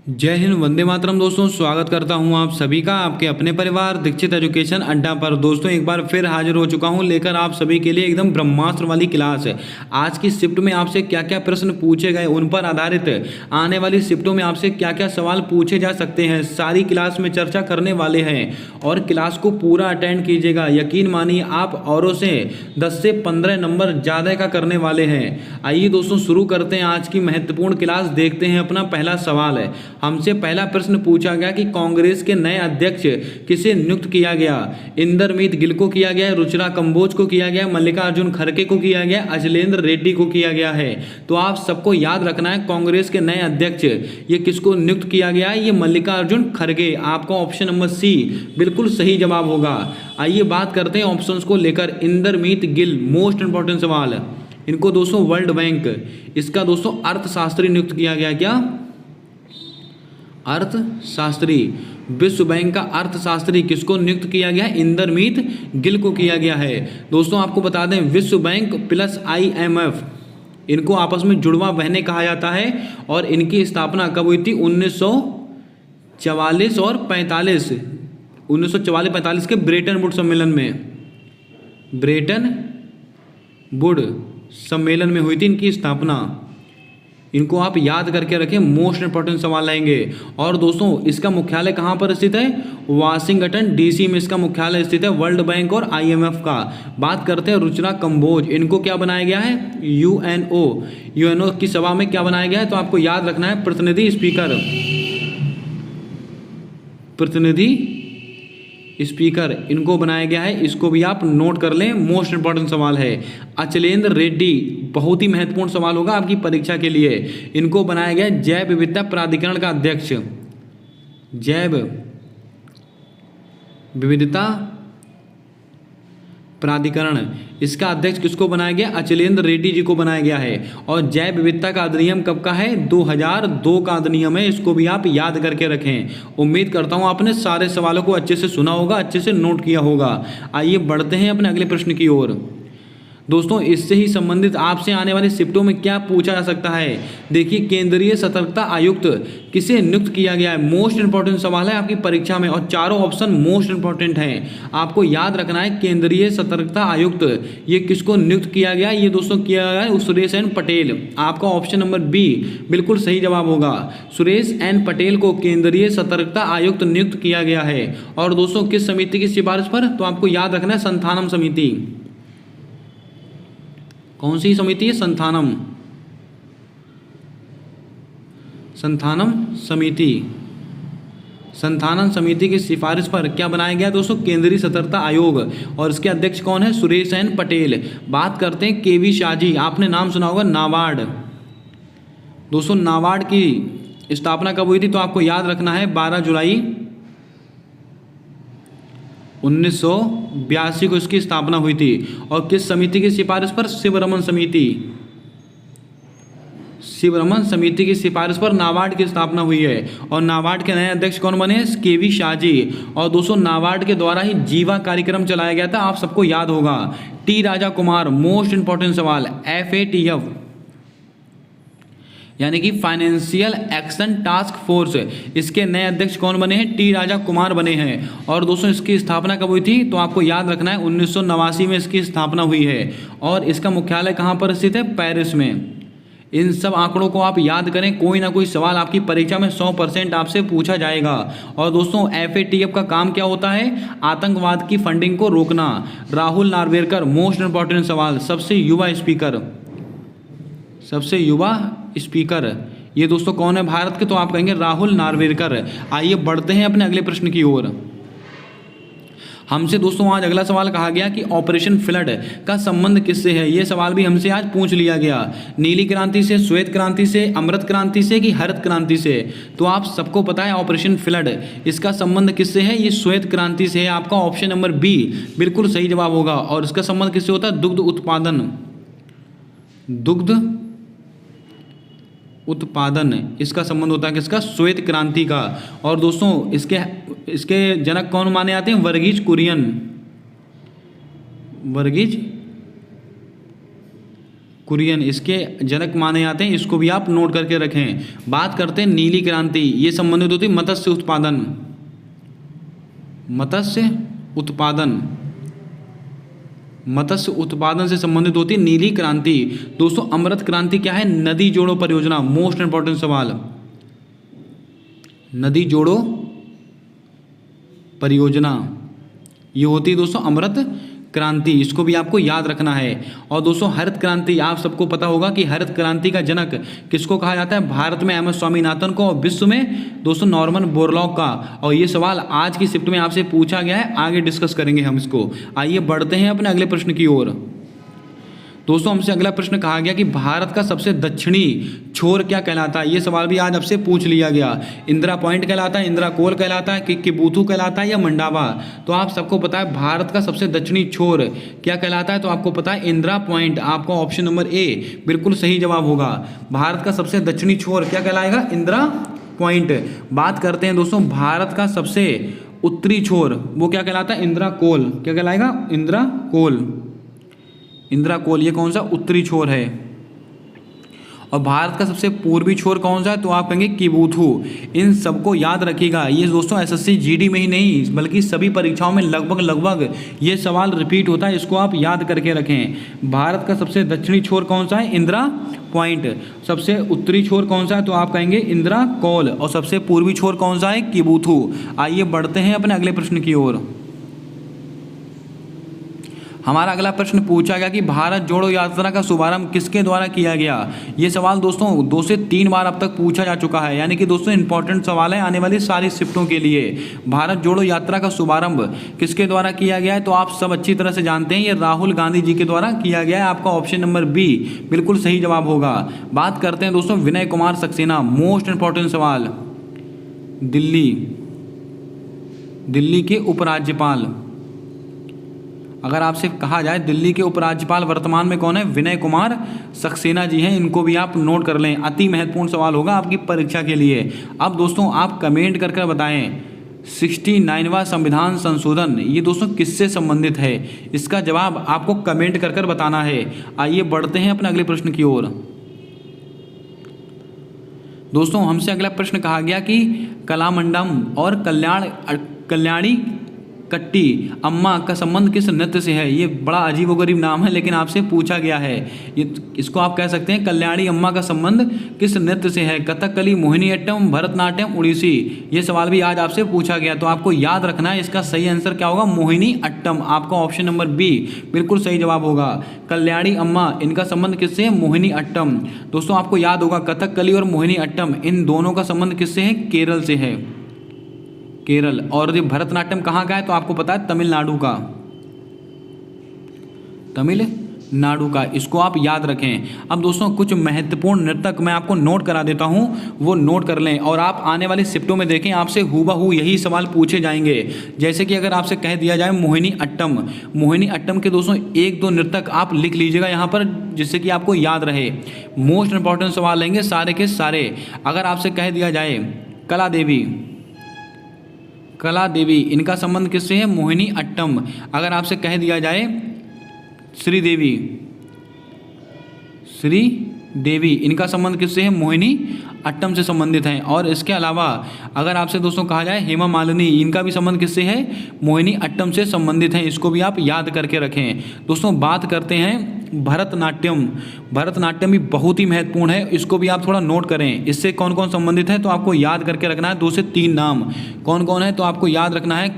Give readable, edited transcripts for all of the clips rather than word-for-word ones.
जय हिंद, वंदे मातरम। दोस्तों स्वागत करता हूं आप सभी का आपके अपने परिवार दीक्षित एजुकेशन अड्डा पर। दोस्तों एक बार फिर हाजिर हो चुका हूं लेकर आप सभी के लिए एकदम ब्रह्मास्त्र वाली क्लास है। आज की शिफ्ट में आपसे क्या क्या प्रश्न पूछे गए, उन पर आधारित आने वाली शिफ्टों में आपसे क्या क्या सवाल पूछे जा सकते हैं, सारी क्लास में चर्चा करने वाले हैं। और क्लास को पूरा अटेंड कीजिएगा, यकीन मानिए आप औरों से 10 से 15 नंबर ज़्यादा का करने वाले हैं। आइए दोस्तों शुरू करते हैं आज की महत्वपूर्ण क्लास। देखते हैं अपना पहला सवाल है। हमसे पहला प्रश्न पूछा गया कि कांग्रेस के नए अध्यक्ष किसे नियुक्त किया गया। इंदरमीत गिल को किया गया, रुचिरा कंबोज को किया गया, मल्लिकार्जुन खड़गे को किया गया, अजलेंद्र रेड्डी को किया गया है। तो आप सबको याद रखना है कांग्रेस के नए अध्यक्ष ये किसको नियुक्त किया गया है, ये मल्लिकार्जुन खड़गे। आपका ऑप्शन नंबर सी बिल्कुल सही जवाब होगा। आइए बात करते हैं ऑप्शंस को लेकर। इंदरमीत गिल, मोस्ट इंपॉर्टेंट सवाल है। इनको दोस्तों वर्ल्ड बैंक इसका दोस्तों अर्थशास्त्री नियुक्त किया गया। क्या अर्थशास्त्री, विश्व बैंक का अर्थशास्त्री किसको नियुक्त किया गया है? इंदरमीत गिल को किया गया है। दोस्तों आपको बता दें विश्व बैंक प्लस IMF इनको आपस में जुड़वा बहनें कहा जाता है और इनकी स्थापना कब हुई थी? 1944 और 45, 1944-45 के ब्रेटन वुड सम्मेलन में, ब्रेटन वुड सम्मेलन में हुई थी इनकी स्थापना। इनको आप याद करके रखें, मोस्ट इंपॉर्टेंट सवाल आएंगे। और दोस्तों इसका मुख्यालय कहाँ पर स्थित है? वाशिंगटन DC में इसका मुख्यालय स्थित है, वर्ल्ड बैंक और IMF का। बात करते हैं रुचिरा कंबोज, इनको क्या बनाया गया है? UNO की सभा में क्या बनाया गया है? तो आपको याद रखना है प्रतिनिधि स्पीकर, प्रतिनिधि स्पीकर इनको बनाया गया है। इसको भी आप नोट कर लें, मोस्ट इंपॉर्टेंट सवाल है। अचलेंद्र रेड्डी, बहुत ही महत्वपूर्ण सवाल होगा आपकी परीक्षा के लिए। इनको बनाया गया जैव विविधता प्राधिकरण का अध्यक्ष, जैव विविधता प्राधिकरण, इसका अध्यक्ष किसको बनाया गया? अचलेंद्र रेड्डी जी को बनाया गया है। और जैव विविधता का अधिनियम कब का है? 2002 का अधिनियम है। इसको भी आप याद करके रखें। उम्मीद करता हूं आपने सारे सवालों को अच्छे से सुना होगा, अच्छे से नोट किया होगा। आइए बढ़ते हैं अपने अगले प्रश्न की ओर। दोस्तों इससे ही संबंधित आपसे आने वाली शिफ्टों में क्या पूछा जा सकता है? देखिए केंद्रीय सतर्कता आयुक्त किसे नियुक्त किया गया है? मोस्ट इंपॉर्टेंट सवाल है आपकी परीक्षा में और चारों ऑप्शन मोस्ट इंपॉर्टेंट हैं। आपको याद रखना है केंद्रीय सतर्कता आयुक्त ये किसको नियुक्त किया गया? ये दोस्तों किया गया है सुरेश एन पटेल। आपका ऑप्शन नंबर बी बिल्कुल सही जवाब होगा। सुरेश एन पटेल को केंद्रीय सतर्कता आयुक्त नियुक्त किया गया है। और दोस्तों किस समिति की सिफारिश पर? तो आपको याद रखना है संथानम समिति। कौन सी समिति है? संथानम, संथानम समिति। संथानम समिति की सिफारिश पर क्या बनाया गया दोस्तों? केंद्रीय सतर्कता आयोग। और इसके अध्यक्ष कौन है? सुरेश एन पटेल। बात करते हैं KV शाह जी, आपने नाम सुना होगा नाबार्ड। दोस्तों नाबार्ड की स्थापना कब हुई थी? तो आपको याद रखना है 12 जुलाई 1982 को इसकी स्थापना हुई थी। और किस समिति की सिफारिश पर? शिवरमन समिति, शिवरमन समिति की सिफारिश पर नाबार्ड की स्थापना हुई है। और नाबार्ड के नए अध्यक्ष कौन बने? KV शाह जी। और दोस्तों नाबार्ड के द्वारा ही जीवा कार्यक्रम चलाया गया था, आप सबको याद होगा। T Raja Kumar, most important सवाल। FATF यानी कि फाइनेंशियल एक्शन टास्क फोर्स, इसके नए अध्यक्ष कौन बने हैं? T राजा कुमार बने हैं। और दोस्तों इसकी स्थापना कब हुई थी? तो आपको याद रखना है 1989 में इसकी स्थापना हुई है। और इसका मुख्यालय कहाँ पर स्थित है? पेरिस में। इन सब आंकड़ों को आप याद करें, कोई ना कोई सवाल आपकी परीक्षा में 100% आपसे पूछा जाएगा। और दोस्तों FATF का काम क्या होता है? आतंकवाद की फंडिंग को रोकना। राहुल नार्वेकर, मोस्ट इंपॉर्टेंट सवाल, सबसे युवा स्पीकर, सबसे युवा स्पीकर ये दोस्तों कौन है भारत के? तो आप कहेंगे राहुल नार्वेकर। आइए बढ़ते हैं अपने अगले प्रश्न की ओर। हमसे दोस्तों आज अगला सवाल कहा गया कि ऑपरेशन फ्लड का संबंध किससे है? ये सवाल भी हमसे आज पूछ लिया गया। नीली क्रांति से, श्वेत क्रांति से, अमृत क्रांति से कि हरित क्रांति से? तो आप सबको पता है ऑपरेशन फ्लड इसका संबंध किससे है? ये श्वेत क्रांति से है। आपका ऑप्शन नंबर बी बिल्कुल सही जवाब होगा। और इसका संबंध किससे होता है? दुग्ध उत्पादन, दुग्ध उत्पादन इसका संबंध होता है किसका? श्वेत क्रांति का। और दोस्तों इसके जनक कौन माने जाते हैं? वर्गीज कुरियन, वर्गीज कुरियन इसके जनक माने जाते हैं, इसको भी आप नोट करके रखें। बात करते हैं नीली क्रांति, ये संबंधित होती है मत्स्य उत्पादन, मत्स्य उत्पादन, मत्स्य उत्पादन से संबंधित होती है नीली क्रांति। दोस्तों अमृत क्रांति क्या है? नदी जोड़ो परियोजना, मोस्ट इंपॉर्टेंट सवाल, नदी जोड़ो परियोजना, ये होती है दोस्तों अमृत क्रांति, इसको भी आपको याद रखना है। और दोस्तों हरित क्रांति, आप सबको पता होगा कि हरित क्रांति का जनक किसको कहा जाता है? भारत में एम एस स्वामीनाथन को और विश्व में दोस्तों नॉर्मन बोरलॉग का। और ये सवाल आज की शिफ्ट में आपसे पूछा गया है, आगे डिस्कस करेंगे हम इसको। आइए बढ़ते हैं अपने अगले प्रश्न की ओर। दोस्तों हमसे अगला प्रश्न कहा गया कि भारत का सबसे दक्षिणी छोर क्या कहलाता है? ये सवाल भी आज आपसे पूछ लिया गया। इंदिरा पॉइंट कहलाता है, इंदिरा कोल कहलाता है, किबुथु कहलाता है या मंडावा? तो आप सबको पता है भारत का सबसे दक्षिणी छोर क्या कहलाता है? तो आपको पता है इंदिरा पॉइंट। आपका ऑप्शन नंबर ए बिल्कुल सही जवाब होगा। भारत का सबसे दक्षिणी छोर क्या कहलाएगा? इंदिरा पॉइंट। बात करते हैं दोस्तों भारत का सबसे उत्तरी छोर, वो क्या कहलाता है? इंदिरा कोल। क्या कहलाएगा? इंदिरा कोल। इंदिरा कोल ये कौन सा? उत्तरी छोर है। और भारत का सबसे पूर्वी छोर कौन सा है? तो आप कहेंगे किबुथु। इन सबको याद रखिएगा। ये दोस्तों एसएससी जीडी में ही नहीं बल्कि सभी परीक्षाओं में लगभग ये सवाल रिपीट होता है, इसको आप याद करके रखें। भारत का सबसे दक्षिणी छोर कौन सा है? इंदिरा पॉइंट। सबसे उत्तरी छोर कौन सा है? तो आप कहेंगे इंदिरा कोल। और सबसे पूर्वी छोर कौन सा है? किबुथु। आइए बढ़ते हैं अपने अगले प्रश्न की ओर। हमारा अगला प्रश्न पूछा गया कि भारत जोड़ो यात्रा का शुभारंभ किसके द्वारा किया गया? ये सवाल दोस्तों 2 से 3 बार अब तक पूछा जा चुका है, यानी कि दोस्तों इंपॉर्टेंट सवाल है आने वाली सारी शिफ्टों के लिए। भारत जोड़ो यात्रा का शुभारंभ किसके द्वारा किया गया है? तो आप सब अच्छी तरह से जानते हैं, ये राहुल गांधी जी के द्वारा किया गया है। आपका ऑप्शन नंबर बी बिल्कुल सही जवाब होगा। बात करते हैं दोस्तों विनय कुमार सक्सेना, मोस्ट इंपॉर्टेंट सवाल, दिल्ली के उपराज्यपाल। अगर आपसे कहा जाए दिल्ली के उपराज्यपाल वर्तमान में कौन है? विनय कुमार सक्सेना जी हैं। इनको भी आप नोट कर लें, अति महत्वपूर्ण सवाल होगा आपकी परीक्षा के लिए। अब दोस्तों आप कमेंट करके बताएं 69वां संविधान संशोधन ये दोस्तों किससे संबंधित है? इसका जवाब आपको कमेंट कर बताना है। आइए बढ़ते हैं अपने अगले प्रश्न की ओर। दोस्तों हमसे अगला प्रश्न कहा गया कि कलामंडलम और कल्याणी कट्टी अम्मा का संबंध किस नृत्य से है? ये बड़ा अजीबोगरीब नाम है लेकिन आपसे पूछा गया है। ये इसको आप कह सकते हैं कल्याणी अम्मा का संबंध किस नृत्य से है? कथकली, मोहिनीअट्टम, भरतनाट्यम, उड़ीसी। ये सवाल भी आज आपसे पूछा गया, तो आपको याद रखना है इसका सही आंसर क्या होगा? मोहिनीअट्टम। आपका ऑप्शन नंबर बी बिल्कुल सही जवाब होगा। कल्याणी अम्मा इनका संबंध किससे है? मोहिनीअट्टम। दोस्तों आपको याद होगा कथकली और मोहिनीअट्टम इन दोनों का संबंध किससे है? केरल से है, केरल। और ये भरतनाट्यम कहाँ का है? तो आपको पता है तमिलनाडु का, तमिलनाडु का। इसको आप याद रखें। अब दोस्तों कुछ महत्वपूर्ण नर्तक मैं आपको नोट करा देता हूं, वो नोट कर लें और आप आने वाली शिफ्टों में देखें आपसे हूबहू यही सवाल पूछे जाएंगे। जैसे कि अगर आपसे कह दिया जाए मोहिनीअट्टम, मोहिनीअट्टम के दोस्तों 1-2 नर्तक आप लिख लीजिएगा यहाँ पर, जिससे कि आपको याद रहे। मोस्ट इंपॉर्टेंट सवाल लेंगे सारे के सारे। अगर आपसे कह दिया जाए कला देवी इनका संबंध किससे है? मोहिनीअट्टम। अगर आपसे कह दिया जाए श्रीदेवी इनका संबंध किससे है? मोहिनीअट्टम से संबंधित हैं। और इसके अलावा अगर आपसे दोस्तों कहा जाए हेमा मालिनी, इनका भी संबंध किससे है? मोहिनीअट्टम से संबंधित हैं। इसको भी आप याद करके रखें। दोस्तों बात करते हैं भरतनाट्यम भी बहुत ही महत्वपूर्ण है, इसको भी आप थोड़ा नोट करें। इससे कौन कौन संबंधित है? तो आपको याद करके रखना है 2 से 3 नाम। कौन कौन है? तो आपको याद रखना है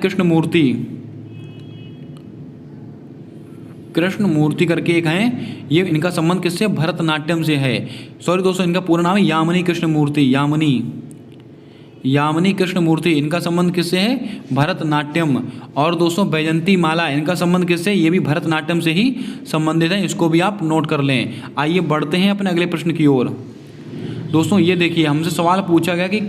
कृष्णमूर्ति करके एक हैं, ये इनका संबंध किससे? भरतनाट्यम से है। सॉरी दोस्तों इनका पूरा नाम है यामिनी कृष्णमूर्ति, यामिनी कृष्णमूर्ति। इनका संबंध किससे है? भरतनाट्यम। और दोस्तों बैजंती माला इनका संबंध किससे? ये भी भरतनाट्यम से ही संबंधित है। इसको भी आप नोट कर लें। आइए बढ़ते हैं अपने अगले प्रश्न की ओर। दोस्तों ये देखिए हमसे सवाल पूछा गया कि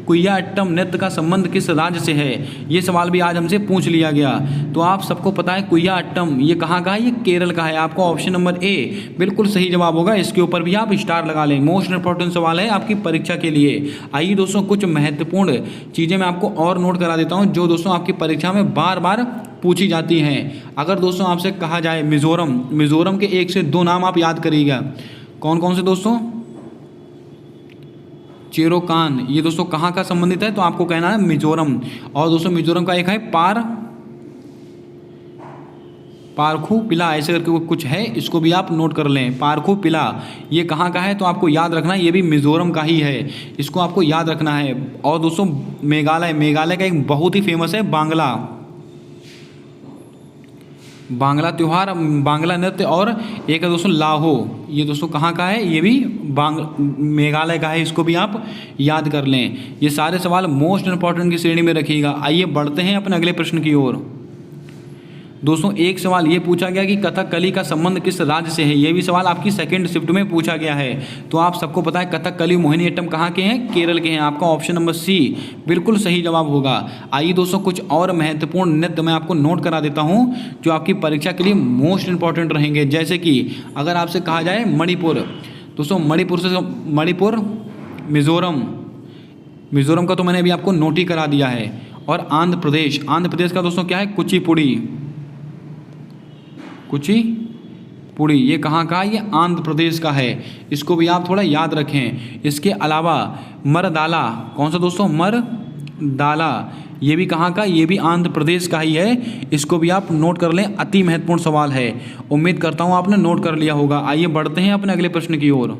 कुइयाट्टम नृत्य का संबंध किस राज्य से है? ये सवाल भी आज हमसे पूछ लिया गया। तो आप सबको पता है कुइयाट्टम ये कहाँ का है? ये केरल का है। आपका ऑप्शन नंबर ए बिल्कुल सही जवाब होगा। इसके ऊपर भी आप स्टार लगा लें। मोस्ट इंपॉर्टेंट सवाल है आपकी परीक्षा के लिए। आइए दोस्तों कुछ महत्वपूर्ण चीज़ें मैं आपको और नोट करा देता हूँ जो दोस्तों आपकी परीक्षा में बार बार पूछी जाती हैं। अगर दोस्तों आपसे कहा जाए मिजोरम, मिजोरम के 1 से 2 नाम आप याद करिएगा। कौन कौन से दोस्तों? चेरोकान, ये दोस्तों कहाँ का संबंधित है? तो आपको कहना है मिजोरम। और दोस्तों मिजोरम का एक है पारखू पिला, ऐसे करके कुछ है, इसको भी आप नोट कर लें। पारखू पिला ये कहाँ का है? तो आपको याद रखना है ये भी मिजोरम का ही है, इसको आपको याद रखना है। और दोस्तों मेघालय, मेघालय का एक बहुत ही फेमस है बांग्ला, बांग्ला त्यौहार, बांग्ला नृत्य। और एक है दोस्तों लाहो, ये दोस्तों कहाँ का है? ये भी मेघालय का है, इसको भी आप याद कर लें। ये सारे सवाल मोस्ट इंपॉर्टेंट की श्रेणी में रखिएगा। आइए बढ़ते हैं अपने अगले प्रश्न की ओर। दोस्तों एक सवाल ये पूछा गया कि कथकली का संबंध किस राज्य से है? ये भी सवाल आपकी सेकंड शिफ्ट में पूछा गया है। तो आप सबको पता है कथकली मोहिनीअट्टम कहाँ के हैं? केरल के हैं। आपका ऑप्शन नंबर सी बिल्कुल सही जवाब होगा। आइए दोस्तों कुछ और महत्वपूर्ण नृत्य मैं आपको नोट करा देता हूँ जो आपकी परीक्षा के लिए मोस्ट इंपॉर्टेंट रहेंगे। जैसे कि अगर आपसे कहा जाए मणिपुर, दोस्तों मणिपुर, मिजोरम, मिजोरम का तो मैंने अभी आपको नोट ही करा दिया है। और आंध्र प्रदेश, आंध्र प्रदेश का दोस्तों क्या है? कुचिपुड़ी, कुचिपुड़ी ये कहाँ का है? ये आंध्र प्रदेश का है, इसको भी आप थोड़ा याद रखें। इसके अलावा मरदाला, कौन सा दोस्तों? मरदाला, ये भी कहाँ का? ये भी आंध्र प्रदेश का ही है, इसको भी आप नोट कर लें। अति महत्वपूर्ण सवाल है, उम्मीद करता हूँ आपने नोट कर लिया होगा। आइए बढ़ते हैं अपने अगले प्रश्न की ओर।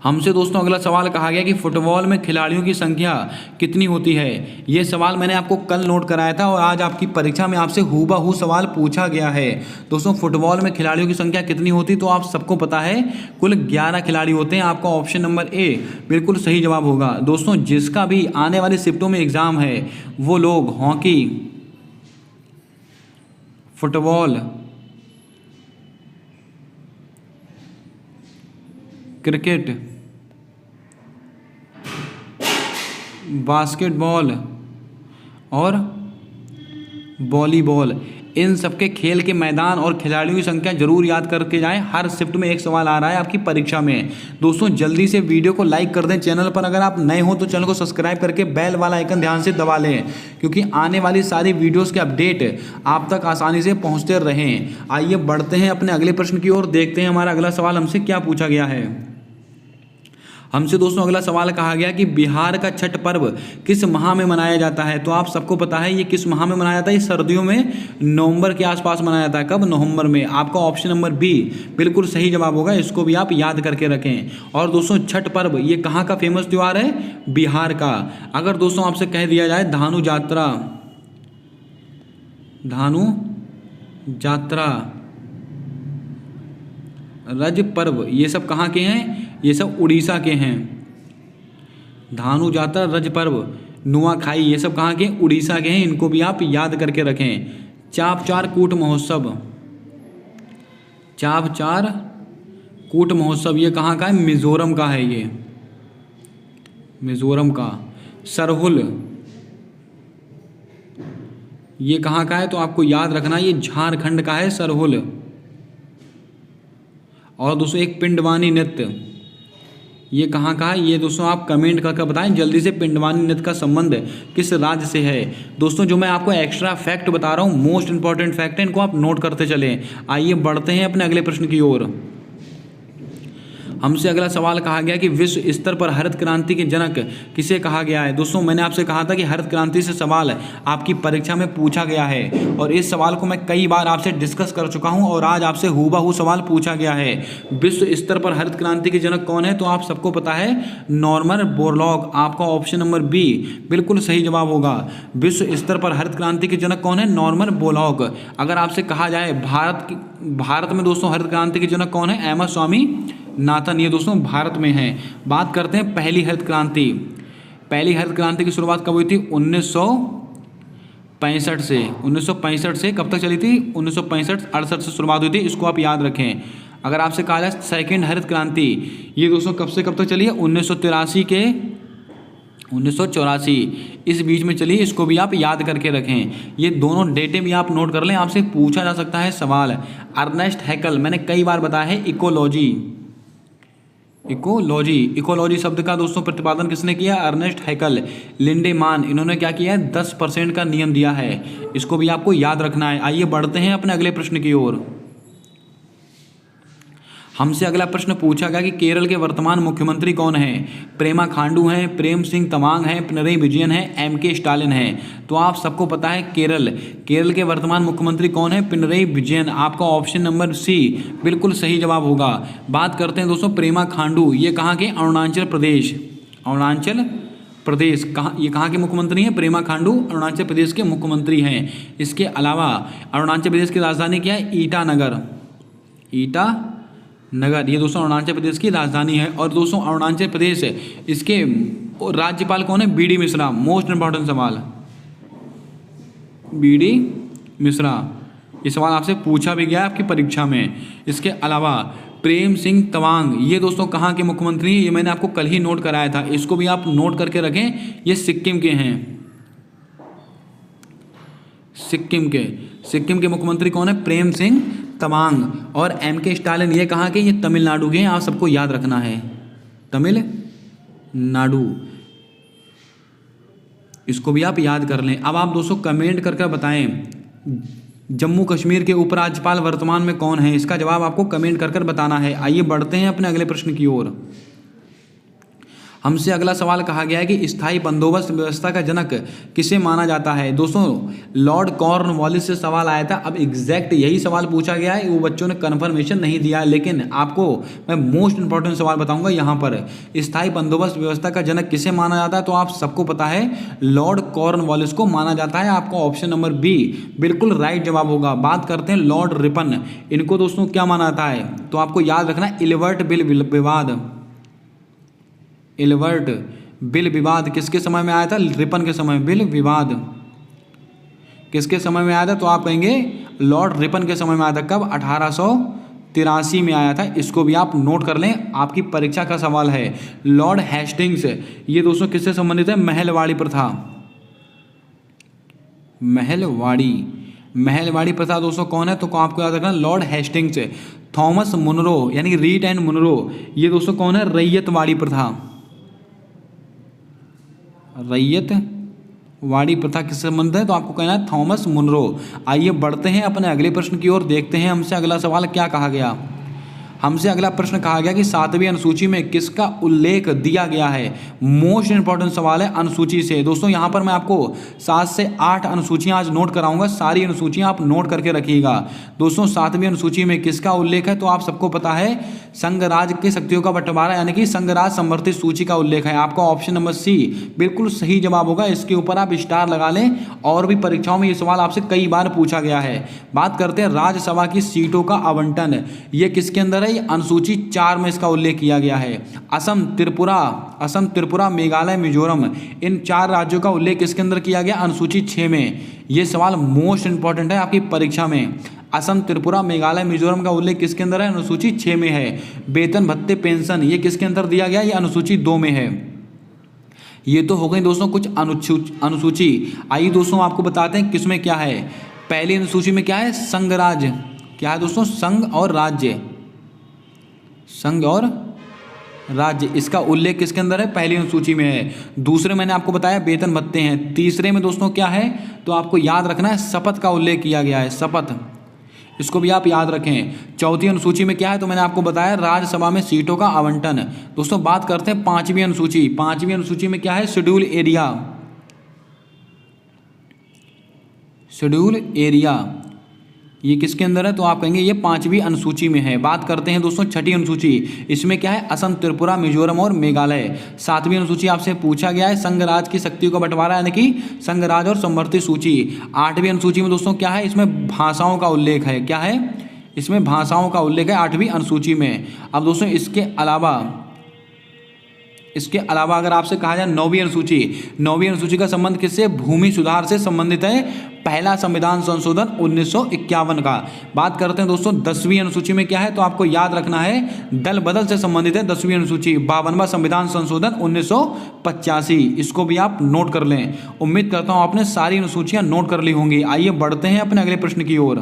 हमसे दोस्तों अगला सवाल कहा गया कि फुटबॉल में खिलाड़ियों की संख्या कितनी होती है? ये सवाल मैंने आपको कल नोट कराया था और आज आपकी परीक्षा में आपसे हूबहू सवाल पूछा गया है। दोस्तों फुटबॉल में खिलाड़ियों की संख्या कितनी होती? तो आप सबको पता है कुल 11 खिलाड़ी होते हैं। आपका ऑप्शन नंबर ए बिल्कुल सही जवाब होगा। दोस्तों जिसका भी आने वाली शिफ्टों में एग्जाम है वो लोग हॉकी, फुटबॉल, क्रिकेट, बास्केटबॉल और वॉलीबॉल, इन सबके खेल के मैदान और खिलाड़ियों की संख्या जरूर याद करके जाएं। हर शिफ्ट में एक सवाल आ रहा है आपकी परीक्षा में। दोस्तों जल्दी से वीडियो को लाइक कर दें। चैनल पर अगर आप नए हो तो चैनल को सब्सक्राइब करके बेल वाला आइकन ध्यान से दबा लें, क्योंकि आने वाली सारी वीडियोस के अपडेट आप तक आसानी से पहुँचते रहें। आइए बढ़ते हैं अपने अगले प्रश्न की ओर, देखते हैं हमारा अगला सवाल हमसे क्या पूछा गया है। हमसे दोस्तों अगला सवाल कहा गया कि बिहार का छठ पर्व किस माह में मनाया जाता है? तो आप सबको पता है ये किस माह में मनाया जाता है? ये सर्दियों में नवंबर के आसपास मनाया जाता है। कब? नवंबर में। आपका ऑप्शन नंबर बी बिल्कुल सही जवाब होगा, इसको भी आप याद करके रखें। और दोस्तों छठ पर्व ये कहाँ का फेमस त्यौहार है? बिहार का। अगर दोस्तों आपसे कह दिया जाए धानु यात्रा, धानु यात्रा, रज पर्व, ये सब कहाँ के हैं? ये सब उड़ीसा के हैं। धानु यात्रा, रज पर्व, नुआखाई, ये सब कहाँ के? उड़ीसा के हैं। इनको भी आप याद करके रखें। चापचार कूट महोत्सव, चापचार कूट महोत्सव ये कहाँ का है? मिजोरम का है, ये मिजोरम का। सरहुल ये कहाँ का है? तो आपको याद रखना ये झारखंड का है सरहुल। और दोस्तों एक पिंडवानी नृत्य ये कहाँ का है? ये दोस्तों आप कमेंट करके बताएं जल्दी से, पिंडवानी नृत्य का संबंध किस राज्य से है? दोस्तों जो मैं आपको एक्स्ट्रा फैक्ट बता रहा हूँ, मोस्ट इंपॉर्टेंट फैक्ट है, इनको आप नोट करते चलें। आइए बढ़ते हैं अपने अगले प्रश्न की ओर। हमसे अगला सवाल कहा गया कि विश्व स्तर पर हरित क्रांति के जनक किसे कहा गया है? दोस्तों मैंने आपसे कहा था कि हरित क्रांति से सवाल आपकी परीक्षा में पूछा गया है और इस सवाल को मैं कई बार आपसे डिस्कस कर चुका हूं और आज आपसे हूबहू सवाल पूछा गया है। विश्व स्तर पर हरित क्रांति के जनक कौन है? तो आप सबको पता है नॉर्मन बोरलॉग। आपका ऑप्शन नंबर बी बिल्कुल सही जवाब होगा। विश्व स्तर पर हरित क्रांति के जनक कौन है? Norman Borlaug. अगर आपसे कहा जाए भारत में दोस्तों हरित क्रांति के जनक कौन है? एम एस स्वामीनाथन, ये दोस्तों भारत में हैं। बात करते हैं पहली हरित क्रांति। पहली हरित क्रांति की शुरुआत कब हुई थी? 1965 से। 1965 से कब तक चली थी? 1965-68 से शुरुआत हुई थी, इसको आप याद रखें। अगर आपसे कहा जाए सेकेंड हरित क्रांति, ये दोस्तों कब से कब तक चली है? 1984 इस बीच में चली, इसको भी आप याद करके रखें। ये दोनों डेटें भी आप नोट कर लें, आपसे पूछा जा सकता है सवाल। अर्नेस्ट हैकल, मैंने कई बार बताया है, इकोलॉजी, इकोलॉजी। इकोलॉजी शब्द का दोस्तों प्रतिपादन किसने किया? अर्नेस्ट हैकल। लिंडेमान, इन्होंने क्या किया है? 10% का नियम दिया है। इसको भी आपको याद रखना है। आइए बढ़ते हैं अपने अगले प्रश्न की ओर। हमसे अगला प्रश्न पूछा गया कि केरल के वर्तमान मुख्यमंत्री कौन है? प्रेमा खांडू हैं, प्रेम सिंह तमांग हैं, पिनरई विजयन हैं, एम.के. स्टालिन हैं। तो आप सबको पता है केरल के वर्तमान मुख्यमंत्री कौन है? पिनरई विजयन। आपका ऑप्शन नंबर सी बिल्कुल सही जवाब होगा। बात करते हैं दोस्तों प्रेमा खांडू, ये कहाँ के? अरुणाचल प्रदेश। अरुणाचल प्रदेश कहाँ, ये कहाँ के मुख्यमंत्री हैं? प्रेमा खांडू अरुणाचल प्रदेश के मुख्यमंत्री हैं। इसके अलावा अरुणाचल प्रदेश की राजधानी क्या है? ईटानगर। ईटानगर ये दोस्तों अरुणाचल प्रदेश की राजधानी है। और दोस्तों अरुणाचल प्रदेश इसके राज्यपाल कौन है? बी.डी. मिश्रा। मोस्ट इंपॉर्टेंट सवाल, बी.डी. मिश्रा। ये सवाल आपसे पूछा भी गया है आपकी परीक्षा में। इसके अलावा प्रेम सिंह तवांग, ये दोस्तों कहाँ के मुख्यमंत्री हैं? ये मैंने आपको कल ही नोट कराया था, इसको भी आप नोट करके रखें। ये सिक्किम के हैं। सिक्किम के मुख्यमंत्री कौन है? प्रेम सिंह तवांग। और एम.के. स्टालिन, ये कहाँ के? ये तमिलनाडु के हैं। आप सबको याद रखना है, तमिलनाडु। इसको भी आप याद कर लें। अब आप दोस्तों कमेंट करके बताएं जम्मू कश्मीर के उपराज्यपाल वर्तमान में कौन है? इसका जवाब आपको कमेंट कर बताना है। आइए बढ़ते हैं अपने अगले प्रश्न की ओर। हमसे अगला सवाल कहा गया है कि स्थायी बंदोबस्त व्यवस्था का जनक किसे माना जाता है? दोस्तों लॉर्ड कॉर्नवालिस से सवाल आया था। अब एग्जैक्ट यही सवाल पूछा गया है, वो बच्चों ने कन्फर्मेशन नहीं दिया है, लेकिन आपको मैं मोस्ट इंपॉर्टेंट सवाल बताऊंगा यहाँ पर। स्थायी बंदोबस्त व्यवस्था का जनक किसे माना जाता है? तो आप सबको पता है लॉर्ड कॉर्नवालिस को माना जाता है। आपका ऑप्शन नंबर बी बिल्कुल राइट जवाब होगा। बात करते हैं लॉर्ड रिपन, इनको दोस्तों क्या माना जाता है? तो आपको याद रखना है इल्बर्ट बिल विवाद किसके समय में आया था? रिपन के समय। बिल विवाद किसके समय में आया था? तो आप कहेंगे लॉर्ड रिपन के समय में आया था। कब? 1883 में आया था। इसको भी आप नोट कर लें, आपकी परीक्षा का सवाल है। लॉर्ड हेस्टिंग्स, ये दोस्तों किससे संबंधित है? महलवाड़ी प्रथा। महलवाड़ी प्रथा दोस्तों कौन है? तो आपको याद रखना लॉर्ड हेस्टिंग्स। थॉमस मुनरो यानी रीड एंड मुनरो, ये दोस्तों कौन है? रैयतवाड़ी प्रथा। रैयतवाड़ी प्रथा किससे संबंधित है? तो आपको कहना है थॉमस मुनरो। आइए बढ़ते हैं अपने अगले प्रश्न की ओर, देखते हैं हमसे अगला सवाल क्या कहा गया। हमसे अगला प्रश्न कहा गया कि 7वीं अनुसूची में किसका उल्लेख दिया गया है? मोस्ट इंपॉर्टेंट सवाल है अनुसूची से। दोस्तों यहाँ पर मैं आपको 7 से 8 अनुसूचियाँ आज नोट कराऊंगा, सारी अनुसूचियाँ आप नोट करके रखिएगा। दोस्तों 7वीं अनुसूची में किसका उल्लेख है? तो आप सबको पता है संघराज के शक्तियों का बंटवारा यानी कि संघराज समर्थित सूची का उल्लेख है। आपका ऑप्शन नंबर सी बिल्कुल सही जवाब होगा। इसके ऊपर आप स्टार लगा लें, और भी परीक्षाओं में ये सवाल आपसे कई बार पूछा गया है। बात करते हैं राज्यसभा की सीटों का आवंटन, ये किसके अंदर है? अनुसूची 4 में इसका उल्लेख किया गया है। असम, त्रिपुरा, मेघालय, मिजोरम, इन 4 राज्यों का उल्लेख किसके अंदर किया गया? अनुसूची 6 में। ये सवाल मोस्ट इंपॉर्टेंट है आपकी परीक्षा में। असम, त्रिपुरा, मेघालय, मिजोरम का उल्लेख किसके अंदर है? अनुसूची 6 में है। वेतन, भत्ते, पेंशन, ये किसके अंदर दिया गया? ये अनुसूची 2 में है। ये तो हो गई दोस्तों कुछ अनुसूची। आइए दोस्तों आपको बताते हैं किसमें क्या है। पहली अनुसूची में क्या है? संघराज। क्या है दोस्तों? संघ और राज्य, इसका उल्लेख किसके अंदर है? पहली अनुसूची में है। दूसरे मैंने आपको बताया वेतन भत्ते हैं। तीसरे में दोस्तों क्या है? तो आपको याद रखना है शपथ का उल्लेख किया गया है, शपथ, इसको भी आप याद रखें। चौथी अनुसूची में क्या है? तो मैंने आपको बताया राज्यसभा में सीटों का आवंटन। दोस्तों बात करते हैं 5वीं अनुसूची। 5वीं अनुसूची में क्या है? शेड्यूल एरिया, ये किसके अंदर है? तो आप कहेंगे ये 5वीं अनुसूची में है। बात करते हैं दोस्तों 6ठी अनुसूची। इसमें क्या है? असम, त्रिपुरा, मिजोरम और मेघालय। 7वीं अनुसूची आपसे पूछा गया है संघराज की शक्तियों का बंटवारा यानी कि संघराज और समवर्ती सूची। 8वीं अनुसूची में दोस्तों क्या है? इसमें भाषाओं का उल्लेख है। क्या है? इसमें भाषाओं का उल्लेख है 8वीं अनुसूची में। अब दोस्तों इसके अलावा अगर आपसे कहा जाए 9वीं अनुसूची का संबंध किससे? भूमि सुधार से संबंधित है। पहला संविधान संशोधन 1951 का। बात करते हैं दोस्तों 10वीं अनुसूची में क्या है? तो आपको याद रखना है दल बदल से संबंधित है 10वीं अनुसूची। 52वां संविधान संशोधन 1985, इसको भी आप नोट कर लें। उम्मीद करता हूं आपने सारी अनुसूचियां नोट कर ली होंगी। आइए बढ़ते हैं अपने अगले प्रश्न की ओर।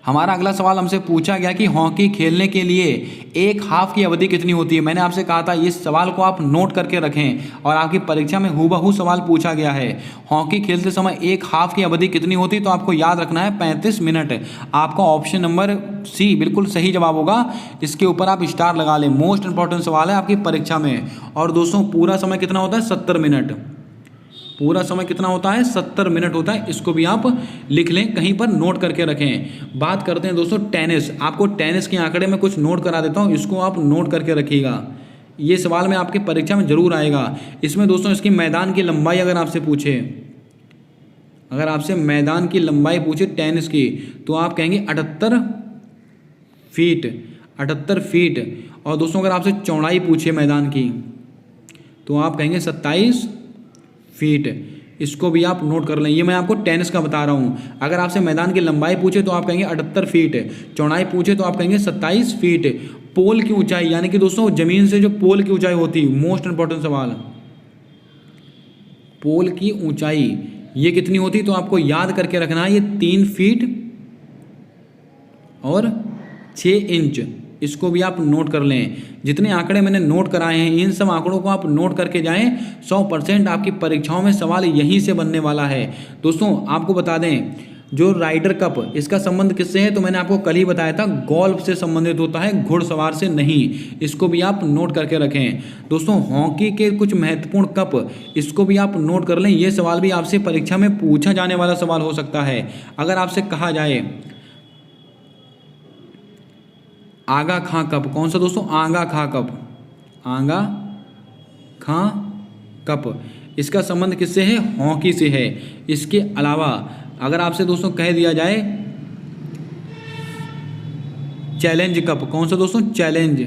हमारा अगला सवाल हमसे पूछा गया कि हॉकी खेलने के लिए एक हाफ की अवधि कितनी होती है। मैंने आपसे कहा था इस सवाल को आप नोट करके रखें और आपकी परीक्षा में हूबहू सवाल पूछा गया है। हॉकी खेलते समय एक हाफ की अवधि कितनी होती है, तो आपको याद रखना है 35 मिनट। आपका ऑप्शन नंबर सी बिल्कुल सही जवाब होगा। इसके ऊपर आप स्टार लगा लें, मोस्ट इंपॉर्टेंट सवाल है आपकी परीक्षा में। और दोस्तों पूरा समय कितना होता है, 70 मिनट। पूरा समय कितना होता है, 70 मिनट होता है। इसको भी आप लिख लें, कहीं पर नोट करके रखें। बात करते हैं दोस्तों टेनिस। आपको टेनिस के आंकड़े में कुछ नोट करा देता हूं, इसको आप नोट करके रखिएगा। ये सवाल में आपकी परीक्षा में जरूर आएगा। इसमें दोस्तों इसकी मैदान की लंबाई अगर आपसे पूछे, अगर आपसे मैदान की लंबाई पूछे टेनिस की, तो आप कहेंगे 78 फीट। 78 फीट। और दोस्तों अगर आपसे चौड़ाई पूछे मैदान की, तो आप कहेंगे 27 फीट। इसको भी आप नोट कर लें। ये मैं आपको टेनिस का बता रहा हूँ। अगर आपसे मैदान की लंबाई पूछे तो आप कहेंगे 78 फीट, चौड़ाई पूछे तो आप कहेंगे 27 फीट। पोल की ऊंचाई, यानी कि दोस्तों जमीन से जो पोल की ऊंचाई होती है, मोस्ट इंपॉर्टेंट सवाल, पोल की ऊंचाई ये कितनी होती, तो आपको याद करके रखना है ये 3 फीट और 6 इंच। इसको भी आप नोट कर लें। जितने आंकड़े मैंने नोट कराए हैं, इन सब आंकड़ों को आप नोट करके जाएं। 100% आपकी परीक्षाओं में सवाल यहीं से बनने वाला है। दोस्तों आपको बता दें, जो राइडर कप, इसका संबंध किससे है, तो मैंने आपको कल ही बताया था, गोल्फ से संबंधित होता है, घुड़सवार से नहीं। इसको भी आप नोट करके रखें। दोस्तों हॉकी के कुछ महत्वपूर्ण कप, इसको भी आप नोट कर लें। ये सवाल भी आपसे परीक्षा में पूछा जाने वाला सवाल हो सकता है। अगर आपसे कहा जाए आगा खां कप, कौन सा दोस्तों, आगा खां कप, आगा खां कप, इसका संबंध किससे है, हॉकी से है। इसके अलावा अगर आपसे दोस्तों कह दिया जाए चैलेंज कप, कौन सा दोस्तों, चैलेंज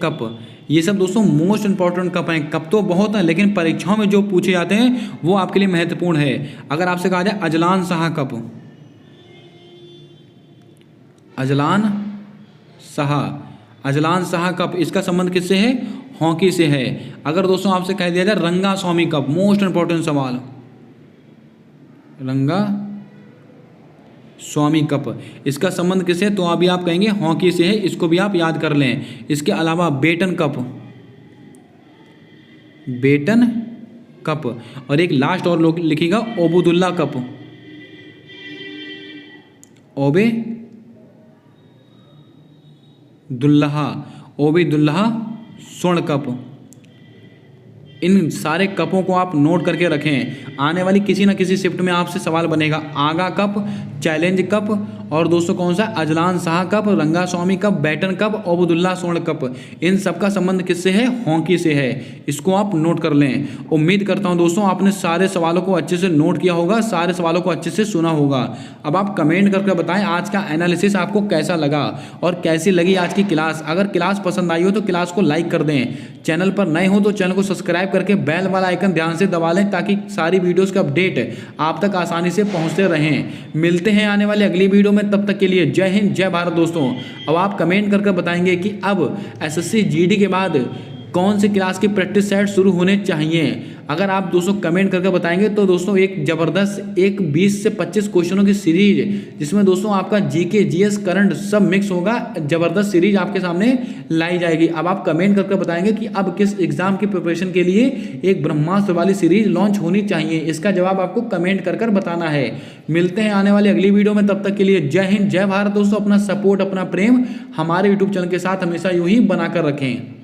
कप, ये सब दोस्तों मोस्ट इंपॉर्टेंट कप हैं। कप तो बहुत हैं, लेकिन परीक्षाओं में जो पूछे जाते हैं वो आपके लिए महत्वपूर्ण है। अगर आपसे कहा जाए Azlan Shah cup, Azlan Shah cup, इसका संबंध किससे है, हॉकी से है। अगर दोस्तों आपसे कह दिया जाए रंगा स्वामी कप, मोस्ट इंपॉर्टेंट सवाल, रंगा स्वामी कप, इसका संबंध किससे, तो अभी आप कहेंगे हॉकी से है। इसको भी आप याद कर लें। इसके अलावा बेटन कप, और एक लास्ट और लोग लिखिएगा ओबेदुल्ला कप, ओबेदुल्लाह स्वर्ण कप। इन सारे कपों को आप नोट करके रखें। आने वाली किसी न किसी शिफ्ट में आपसे सवाल बनेगा। आगा कप, चैलेंज कप, और दोस्तों कौन सा, अजलान शाह कप, रंगा स्वामी कप, बैटन कप, ओबेदुल्ला स्वर्ण कप, इन सब का संबंध किससे है, हॉकी से है। इसको आप नोट कर लें। उम्मीद करता हूं दोस्तों आपने सारे सवालों को अच्छे से नोट किया होगा, सारे सवालों को अच्छे से सुना होगा। अब आप कमेंट करके बताएं आज का एनालिसिस आपको कैसा लगा और कैसी लगी आज की क्लास। अगर क्लास पसंद आई हो तो क्लास को लाइक कर दें। चैनल पर नए हो तो चैनल को सब्सक्राइब करके बेल वाला आइकन ध्यान से दबा लें, ताकि सारी वीडियोस का अपडेट आप तक आसानी से पहुंचते रहें। मिलते हैं आने वाली अगली वीडियो में, तब तक के लिए जय हिंद, जय भारत दोस्तों। अब आप कमेंट करके बताएंगे कि अब एसएससी जीडी के बाद कौन सी क्लास की प्रैक्टिस सेट शुरू होने चाहिए। अगर आप दोस्तों कमेंट करके बताएंगे तो दोस्तों एक ज़बरदस्त 20 से 25 क्वेश्चनों की सीरीज, जिसमें दोस्तों आपका जीके, जीएस, करंट सब मिक्स होगा, ज़बरदस्त सीरीज आपके सामने लाई जाएगी। अब आप कमेंट करके बताएंगे कि अब किस एग्जाम की प्रिपरेशन के लिए एक ब्रह्मास्त्र वाली सीरीज लॉन्च होनी चाहिए। इसका जवाब आपको कमेंट कर बताना है। मिलते हैं आने वाली अगली वीडियो में, तब तक के लिए जय हिंद, जय भारत दोस्तों। अपना सपोर्ट, अपना प्रेम हमारे यूट्यूब चैनल के साथ हमेशा यूं ही बनाकर रखें।